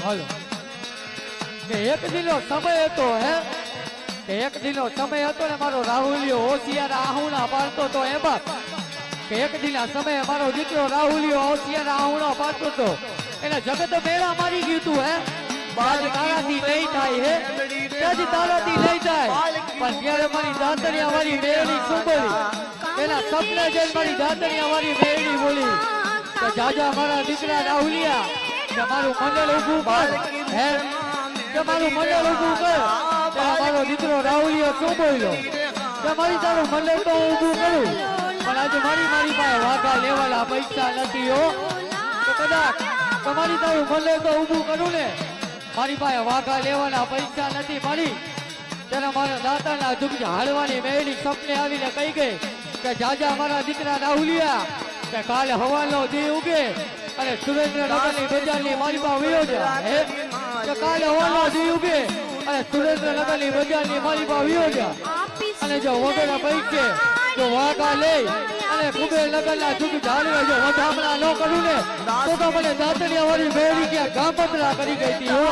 હાલો કે એક દિનો સમય હતો હે કે એક દિનો સમય હતો ને મારો રાહુલિયો હોશિયાર આહુણા પાડતો તો એમાં કે એક દિના સમયે મારો દીકરો રાહુલિયો હોશિયાર આહુણા પાડતો તો એને જગત મેળા મારી ગયું તું હે તારાથી નહીં થાય હે ત્યાંથી તારાથી નહીં જાય પણ ત્યારે મારી દાંતરિયા વાળી મેળી શું બોલી એના સપને જઈને મારી દાંતરિયા વાળી મેળી બોલી કે જાજા મારા દીકરા રાહુલિયા કે મારું મંડળ ઊભું કર હે કે મારું મંડળ ઊભું કર ત્યારે મારો દીકરો રાહુલિયો શું બોલ્યો કે મારી તારું મંડળ તો ઊભું કરું પણ આજે મારી પાસે વાઘા લેવાના પૈસા નથી હો તો કદાચ તમારી તારું મંડળ તો ઊભું કરું ને મારી પાસે વાઘા લેવાના પૈસા નથી મારી ત્યારે મારા દાતાના દુઃખ હાલવાની મેળી સપને આવીને કહી ગઈ કે જાજા મારા દીકરા રાહુલિયા કે કાલે હવાનો દી ઉગે અને સુરેન્દ્રનગરની બજારની મારી પાસે વયો જા હે કે કાલે હવાનો દી ઉગે અને સુરેન્દ્રનગરની બજારની મારી પાસે વયો જા અને જો વગર પૈસે જો વાઘા લઈ અને કુબેરનગરના દુઃખ ઝાડવે જો વધામણા ન કરું ને તો મને દાતરિયા વાળી મેળી ક્યાં ગામપતરા કરી ગઈ હતી હો